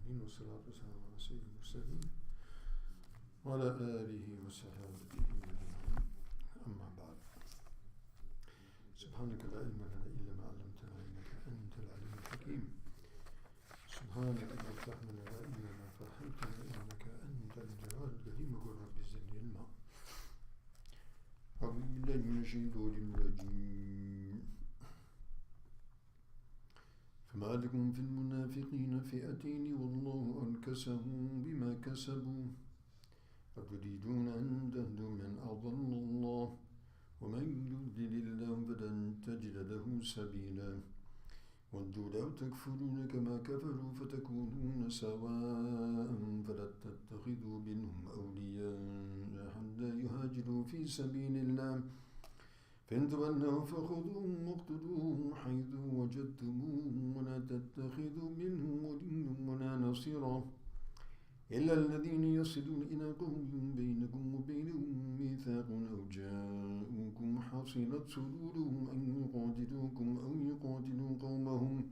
العالمين والصلاة والسلام على سيد المرسلين وعلى آله وصحابته أجمعين أما بعد سبحانك لا علم لنا إلا ما علمتنا إنك أنت العليم الحكيم سبحانك لا تفتح لنا إلا ما فهمتنا إنك أنت الجواد الكريم قل رب زدني علما أعوذ بالله من الشيطان الرجيم فما لكم في المنافقين فئتين والله أنكسهم بما كسبوا أتريدون أن تهدوا من أضل الله ومن يضلل الله فلن تجد له سبيلا ودوا لو تكفرون كما كفروا فتكونون سواء فلا تتخذوا منهم أولياء حتى يهاجروا في سبيل الله فإن تولوا فخذوهم واقتلوهم حيث وجدتموهم ولا تتخذوا منهم وليا ولا نصيرا إلا الذين يصلون إلى قوم بينكم وبينهم ميثاق أو جاءوكم حصلت صدورهم أن يقاتلوكم أو يقاتلوا قومهم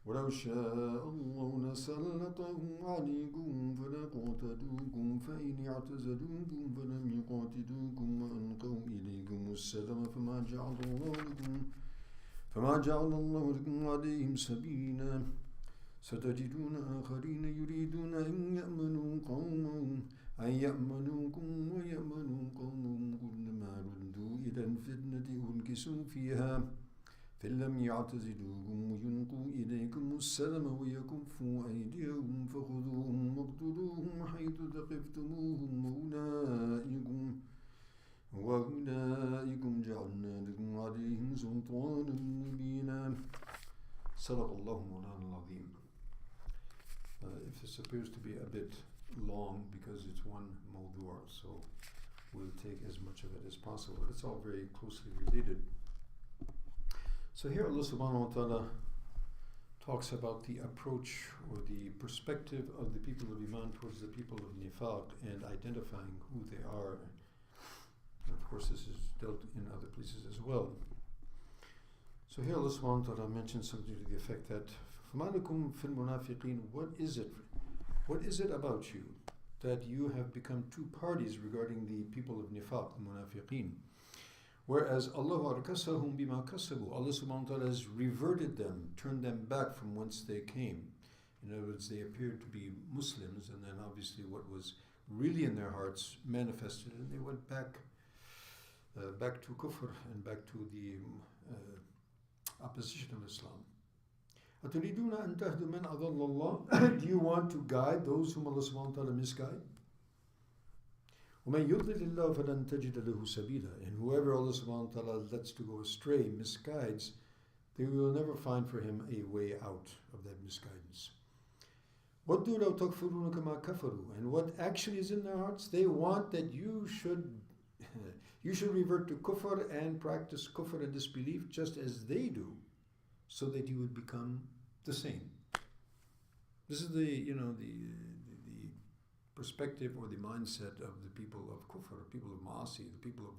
ولو شاء الله لسلطهم عليكم فلقاتلوكم فإن اعتزلوكم فلم يقاتلوكم وألقوا إليكم السلم فما جعل الله لكم عليهم سبيلا ستجدون آخرين يريدون أن يأمنوكم ويأمنوا قومهم كلما ردوا إلى الفتنة أركسوا فيها فإن لم يعتزلوكم ويلقوا إليكم السلم ويكفوا أيديهم فخذوهم واقتلوهم حيث ثقفتموهم وأولئكم جعلنا لكم عليهم سلطانا مبينا صدق الله مولانا العظيم. If this appears to be a bit long because it's one mawdu', so we'll take as much of it as possible. It's all very closely related. So here Allah subhanahu wa ta'ala talks about the approach or the perspective of the people of Iman towards the people of Nifaq and identifying who they are. And of course this is dealt in other places as well. So here Allah subhanahu wa ta'ala mentions something to the effect that فَمَالَكُمْ فِي الْمُنَافِقِينَ What is it about you that you have become two parties regarding the people of Nifaq, the Munafiqeen? Whereas Allah arkasahum bima kasabu, Allah subhanahu wa ta'ala has reverted them, turned them back from whence they came. In other words, they appeared to be Muslims, and then obviously what was really in their hearts manifested, and they went back to kufr and back to the opposition of Islam. أَتُرِيدُونَ أَن تَهْدُوا مَنْ أَضَلَّ اللَّهِ Do you want to guide those whom Allah subhanahu wa ta'ala misguide? وَمَنْ يُضْلِلِ اللَّهُ فَلَنْ تَجِدَ لَهُ سَبِيلًا And whoever Allah subhanahu wa ta'ala lets to go astray, misguides, they will never find for him a way out of that misguidance. وَدُّوا لَوْ تَكْفُرُونَ كَمَا كَفَرُوا And what actually is in their hearts? They want that you should revert to kufr and practice kufr and disbelief just as they do, so that you would become the same. This is the perspective or the mindset of the people of kufr, people of ma'asi, the people of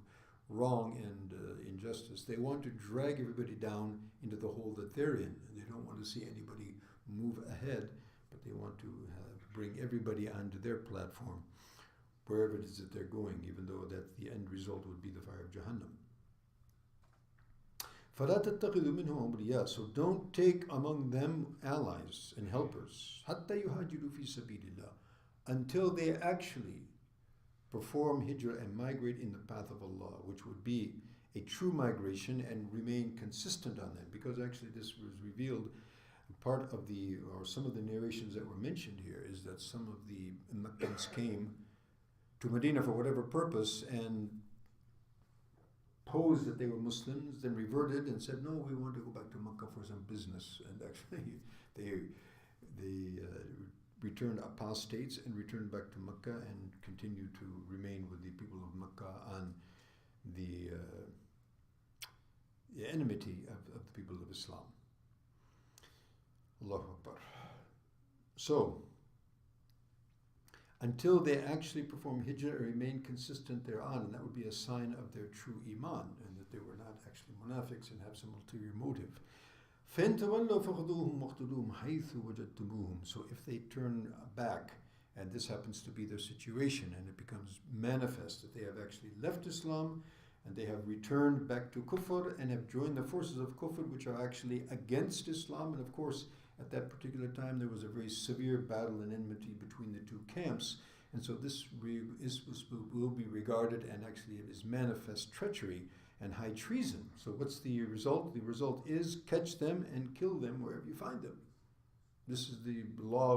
wrong and injustice. They want to drag everybody down into the hole that they're in. They don't want to see anybody move ahead, but they want to bring everybody onto their platform, wherever it is that they're going, even though that the end result would be the fire of Jahannam. فَلَا تَتَّخِذُوا مِنْهُمْ أَوْلِيَاءَ So don't take among them allies and helpers حَتَّى يُهَاجِرُوا فِي سَبِيلِ اللَّهِ Until they actually perform hijrah and migrate in the path of Allah, which would be a true migration and remain consistent on that. Because actually this was revealed, part of some of the narrations that were mentioned here is that some of the Meccans came to Medina for whatever purpose and posed that they were Muslims, then reverted and said, no, we want to go back to Mecca for some business. And actually they returned apostates and returned back to Mecca and continued to remain with the people of Mecca on the enmity of the people of Islam. Allahu Akbar. So, until they actually perform hijrah and remain consistent thereon, and that would be a sign of their true iman, and that they were not actually munafiqs and have some ulterior motive. فَإِن تَوَلَّوْا فَخُذُوهُمْ وَاقْتُلُوهُمْ حَيْثُ وَجَدتُّمُوهُم. So if they turn back, and this happens to be their situation, and it becomes manifest that they have actually left Islam, and they have returned back to kufr, and have joined the forces of kufr, which are actually against Islam, and of course, at that particular time, there was a very severe battle and enmity between the two camps, and so this will be regarded, and actually it is manifest treachery and high treason. So what's the result? The result is catch them and kill them wherever you find them. This is the law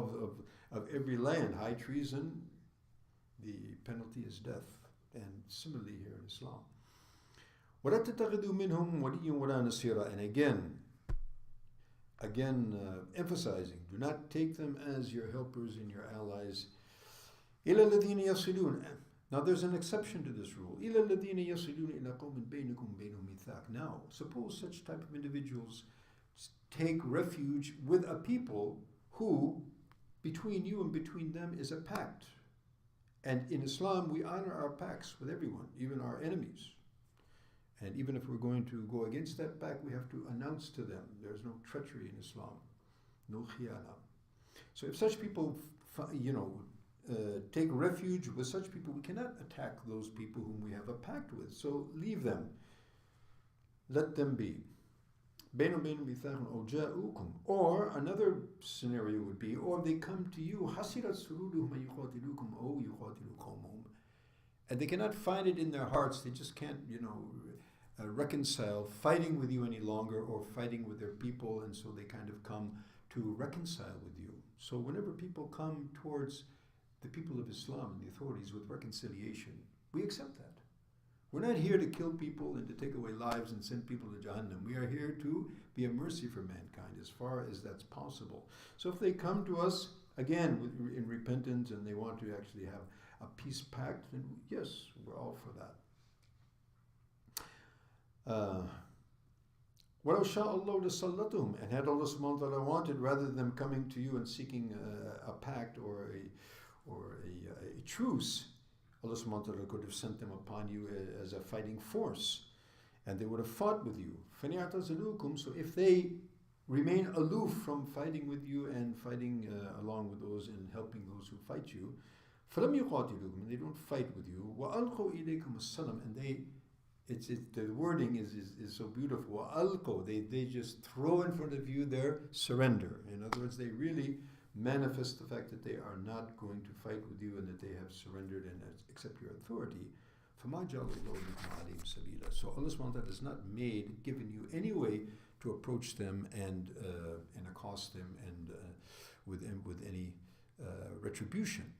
of every land. High treason, the penalty is death. And similarly here in Islam. وَلَا تَتَّخِذُوا مِنْهُمْ وَلِيًّا وَلَا نَصِيرًا. And again emphasizing, do not take them as your helpers and your allies. إِلَى الَّذِينَ يَصِلُونَ. Now there's an exception to this rule. إِلَى الَّذِينَ يَصِلُونَ إِلَى قَوْمٍ بَيْنِكُمْ بَيْنُهُمْ مِيثَاقٌ. Now, suppose such type of individuals take refuge with a people who, between you and between them, is a pact. And in Islam, we honor our pacts with everyone, even our enemies. And even if we're going to go against that pact, we have to announce to them. There's no treachery in Islam, no khiyana. So if such people, take refuge with such people, we cannot attack those people whom we have a pact with. So leave them. Let them be. Or another scenario would be, or they come to you, and they cannot find it in their hearts, they just can't, reconcile fighting with you any longer, or fighting with their people, and so they kind of come to reconcile with you. So whenever people come towards the people of Islam and the authorities with reconciliation, we accept that. We're not here to kill people and to take away lives and send people to Jahannam. We are here to be a mercy for mankind as far as that's possible. So if they come to us, again, in repentance, and they want to actually have a peace pact, then yes, we're all for that. وَلَوْ شَاءَ اللَّهُ لَسَلَّطُهُمْ. And had Allah subhanahu wa ta'ala wanted, rather than coming to you and seeking a pact or a truce, Allah subhanahu wa ta'ala could have sent them upon you as a fighting force, and they would have fought with you. فَنِيَعْتَزِلُوكُمْ. So if they remain aloof from fighting with you and fighting along with those and helping those who fight you, فَلَمْ يُقَاتِلُوكُمْ. And they don't fight with you. وَأَلْقَوْا إِلَيْكُمُ السَّلَامَ. And the wording is so beautiful. وَأَلْقَوْا. They just throw in front of you their surrender. In other words, they really manifest the fact that they are not going to fight with you and that they have surrendered and accept your authority. فَمَا جَعَلَ اللَّهُ لَكُمْ عَلَيْهِمْ سَبِيلًا. So Allah subhanahu wa ta'ala has not given you any way to approach them and accost them and with any retribution.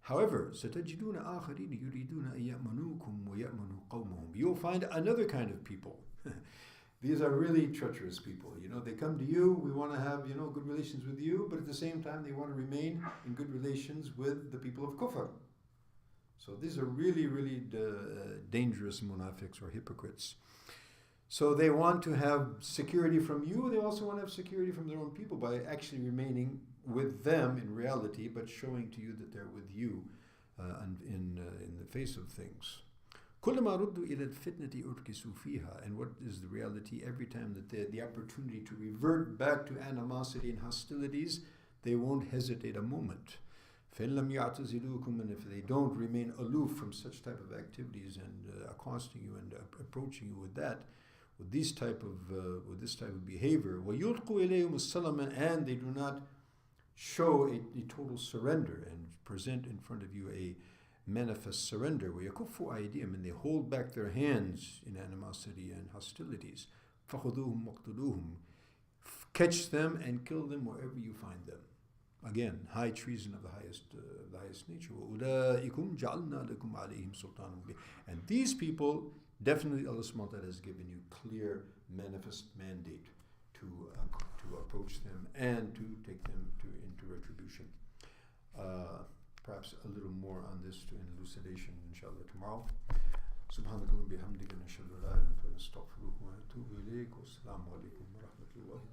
However, سَتَجِدُونَ آخَرِينَ يُرِيدُونَ أَن يَأْمَنُوكُمْ وَيَأْمَنُوا قَوْمَهُم. You'll find another kind of people. These are really treacherous people. They come to you, we want to have, good relations with you, but at the same time they want to remain in good relations with the people of Kufr. So these are really, really dangerous munafiqs or hypocrites. So they want to have security from you, they also want to have security from their own people by actually remaining with them in reality, but showing to you that they're with you in the face of things. كلما ردوا إلى الفتنة أركسوا فيها. And what is the reality? Every time that they had the opportunity to revert back to animosity and hostilities, they won't hesitate a moment. فإن لم يعتزلوكم. And if they don't remain aloof from such type of activities and accosting you and approaching you with this type of behavior, ويلقوا إليهم السلام. And they do not show a total surrender and present in front of you a manifest surrender, وَيَكُفُّ أَيْدِيهِمْ. And they hold back their hands in animosity and hostilities. فَخُذُوهُمْ وَاقْتُلُوهُمْ. Catch them and kill them wherever you find them. Again, high treason of the highest nature. وَأُولَٰئِكُمْ جَعَلْنَا لَكُمْ عَلَيْهِمْ سُلْطَانًا مُبِينًا. And these people, definitely Allah subhanahu wa ta'ala has given you clear, manifest mandate to approach them and to take them into retribution. Perhaps a little more on this in elucidation, inshallah, tomorrow. Subhanakallahumma bihamdika nashhadu an la ilaha illa anta nastaghfiruka wa natubu ilayk. Wassalamu alaikum wa rahmatullahi wa barakatuh.